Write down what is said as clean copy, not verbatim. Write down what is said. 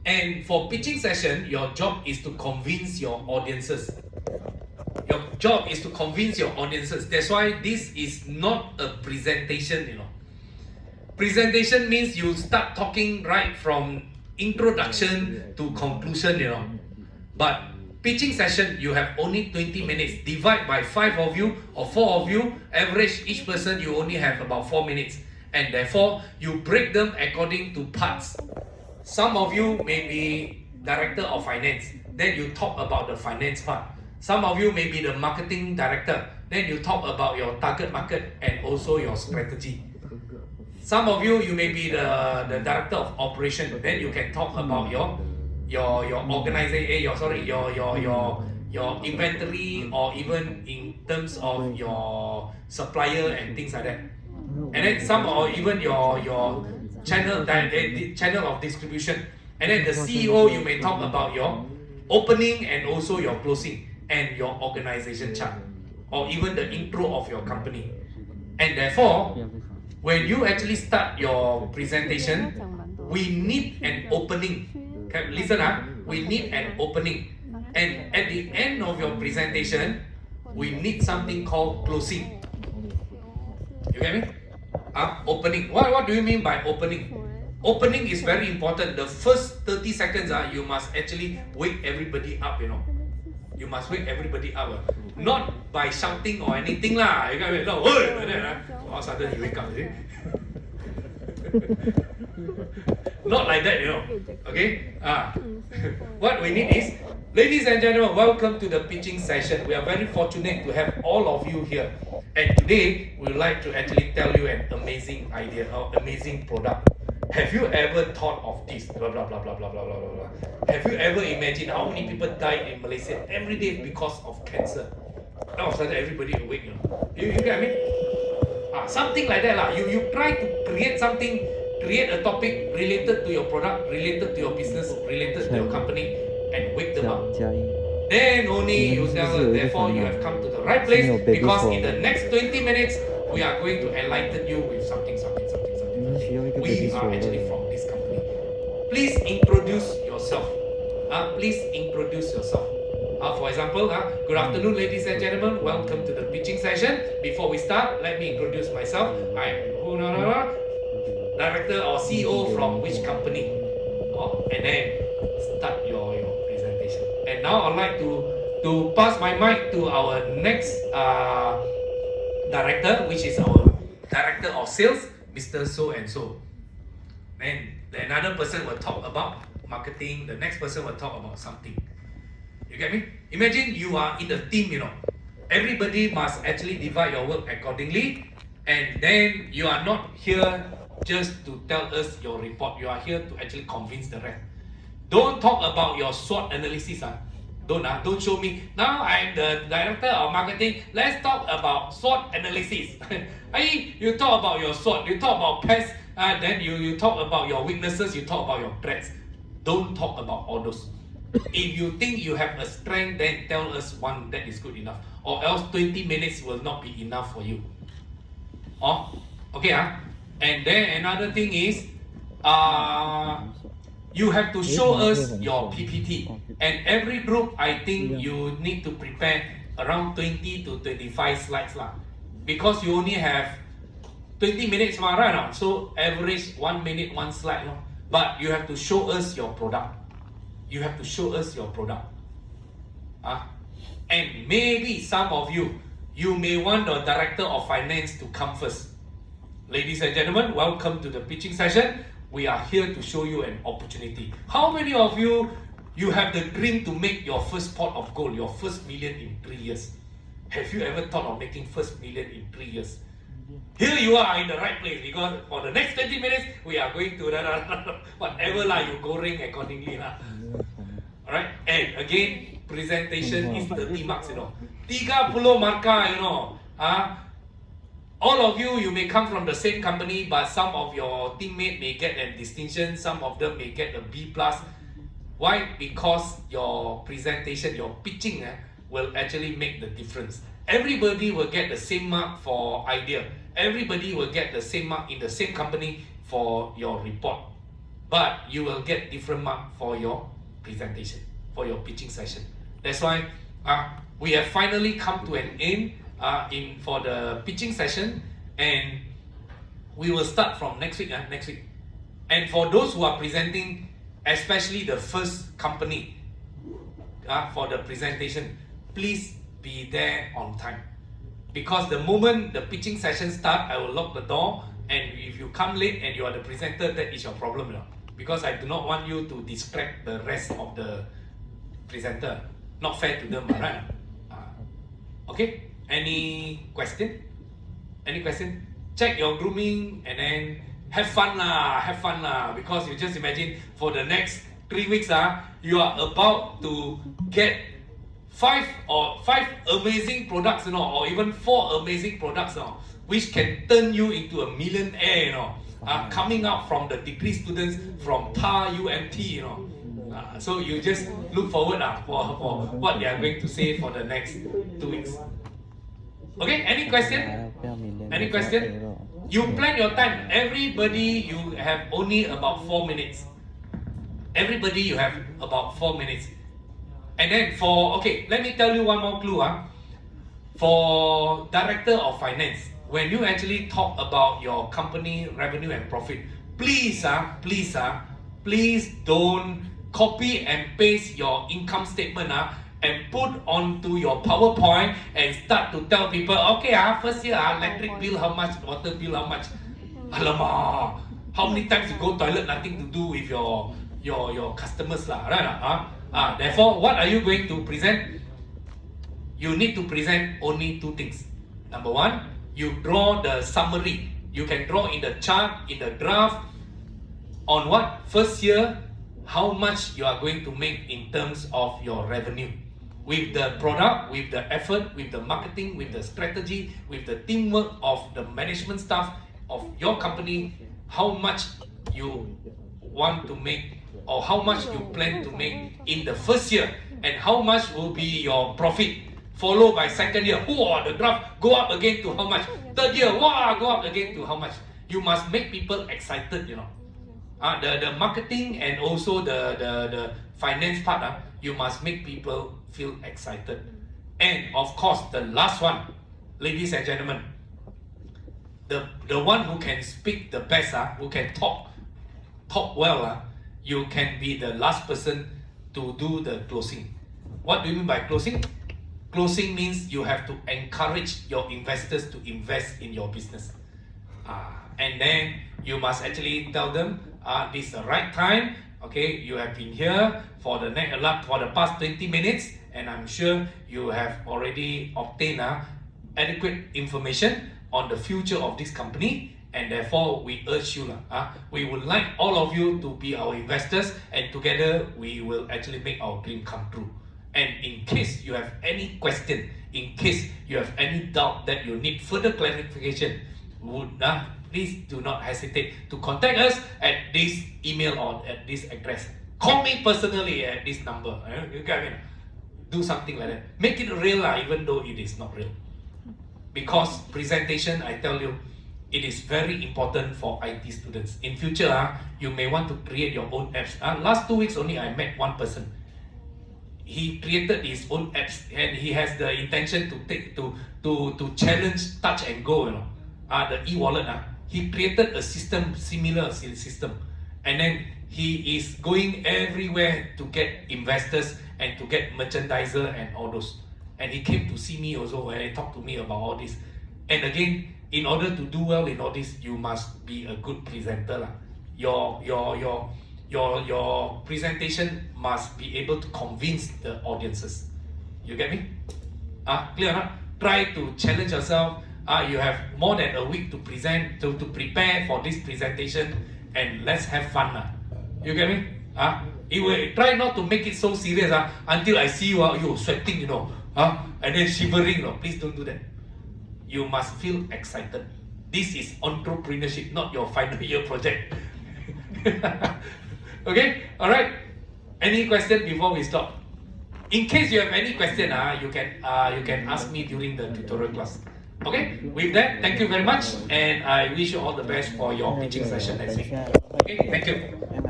And for pitching session, your job is to convince your audiences. Your job is to convince your audiences. That's why this is not a presentation. Presentation means you start talking right from introduction to conclusion. But pitching session, you have only 20 minutes. Divide by 5 of you or 4 of you. Average each person, you only have about 4 minutes. And therefore, you break them according to parts. Some of you may be director of finance. Then you talk about the finance part. Some of you may be the marketing director. Then you talk about your target market and also your strategy. Some of you may be the director of operation. Then you can talk about your organization, your inventory, or even in terms of your supplier and things like that. And then some, or even your channel of distribution. And then the CEO, you may talk about your opening and also your closing and your organization chart, or even the intro of your company. And therefore, when you actually start your presentation, we need an opening. Okay, listen, we need an opening. And at the end of your presentation, we need something called closing. You get me? Opening. What do you mean by opening? Opening is very important. The first 30 seconds, you must actually wake everybody up, You must wake everybody up. Not by shouting or anything lah. You get me? No, all of a sudden you wake up. Not like that, Okay? What we need is, ladies and gentlemen, welcome to the pitching session. We are very fortunate to have all of you here. And today, we would like to actually tell you an amazing idea, or amazing product. Have you ever thought of this? Blah, blah, blah, blah, blah, blah, blah, blah. Have you ever imagined how many people die in Malaysia every day because of cancer? All of a sudden, everybody awake, You get me? Something like that. You try to create something, create a topic related to your product, related to your business, related to your company, and wake them up. Then only you tell her, therefore you have come to the right place, because in the next 20 minutes, we are going to enlighten you with something. We are actually from this company. Please introduce yourself. Please introduce yourself. For example, good afternoon, ladies and gentlemen. Welcome to the pitching session. Before we start, let me introduce myself. I'm director or CEO from which company. And then start your presentation. And now I'd like to pass my mic to our next director, which is our director of sales, Mr. So and so. Then another person will talk about marketing. The next person will talk about something. You get me? Imagine you are in the team, Everybody must actually divide your work accordingly. And then you are not here just to tell us your report. You are here to actually convince the rest. Don't talk about your SWOT analysis. Don't show me. Now I'm the director of marketing. Let's talk about SWOT analysis. You talk about your SWOT. You talk about pests. Then you talk about your weaknesses. You talk about your threats. Don't talk about all those. If you think you have a strength, then tell us one that is good enough. Or else 20 minutes will not be enough for you. Okay. And then another thing is, you have to show us your PPT. And every group, I think you need to prepare around 20 to 25 slides because you only have 20 minutes, right? So average 1 minute, 1 slide. But you have to show us your product. You have to show us your product. And maybe some of you may want the director of finance to come first. Ladies and gentlemen, welcome to the pitching session. We are here to show you an opportunity. How many of you have the dream to make your first pot of gold, your first million in 3 years? Have you ever thought of making first million in 3 years? Here you are in the right place, because for the next 20 minutes, we are going to whatever you goreng accordingly. Alright, and again, presentation is 30 marks, 30 marka, all of you may come from the same company, but some of your teammates may get a distinction, some of them may get a B+. Why? Because your presentation, your pitching will actually make the difference. Everybody will get the same mark for idea. Everybody will get the same mark in the same company for your report. but you will get different mark for your presentation, for your pitching session. That's why we have finally come to an end for the pitching session, and we will start from next week. And for those who are presenting, especially the first company for the presentation, please be there on time. Because the moment the pitching session start, I will lock the door, and if you come late and you are the presenter, that is your problem. Because I do not want you to distract the rest of the presenter. Not fair to them, right? Okay, any question? Any question? Check your grooming and then have fun lah, because you just imagine for the next 3 weeks you are about to get five amazing products, or even 4 amazing products, which can turn you into a millionaire, coming out from the degree students from PA UMT, so you just look forward for what they are going to say for the next 2 weeks. Okay, any question? Any question? You plan your time. Everybody, you have only about 4 minutes. Everybody, you have about 4 minutes. And then let me tell you one more clue. For Director of Finance, when you actually talk about your company revenue and profit, please don't copy and paste your income statement and put onto your PowerPoint and start to tell people, okay, first year electric bill how much, water bill how much. Alamak, how many times you go toilet, nothing to do with your customers right? Therefore, what are you going to present? You need to present only 2 things. Number 1, you draw the summary. You can draw in the chart, in the graph, on what? First year, how much you are going to make in terms of your revenue. With the product, with the effort, with the marketing, with the strategy, with the teamwork of the management staff of your company, how much you want to make, or how much you plan to make in the first year, and how much will be your profit, followed by second year. The graph go up again to how much? Third year, go up again to how much? You must make people excited, the marketing and also the finance part, you must make people feel excited. And of course, the last one, ladies and gentlemen, the one who can speak the best, who can talk well, you can be the last person to do the closing. What do you mean by closing? Closing means you have to encourage your investors to invest in your business. And then you must actually tell them, this is the right time. Okay, you have been here for the past 20 minutes, and I'm sure you have already obtained adequate information on the future of this company, and therefore we urge you, we would like all of you to be our investors, and together we will actually make our dream come true. And in case you have any question, in case you have any doubt that you need further clarification, please do not hesitate to contact us at this email or at this address. Call me personally at this number. You get me? Do something like that. Make it real, even though it is not real. Because presentation, I tell you, it is very important for IT students. In future, you may want to create your own apps. Last 2 weeks only, I met one person. He created his own apps, and he has the intention to challenge touch and go. The e-wallet. He created a system, similar system, and then he is going everywhere to get investors and to get merchandiser and all those. And he came to see me also, and he talked to me about all this. And again, in order to do well in all this, you must be a good presenter. Your presentation must be able to convince the audiences. You get me? Clear or not? Try to challenge yourself. You have more than a week to prepare for this presentation, and let's have fun. You get me? Try not to make it so serious until I see you you're sweating, and then shivering. Please don't do that. You must feel excited. This is entrepreneurship, not your final year project. Okay? Alright? Any question before we stop? In case you have any question, you can ask me during the tutorial class. Okay, with that, thank you very much, and I wish you all the best for your pitching session next week. Okay, thank you.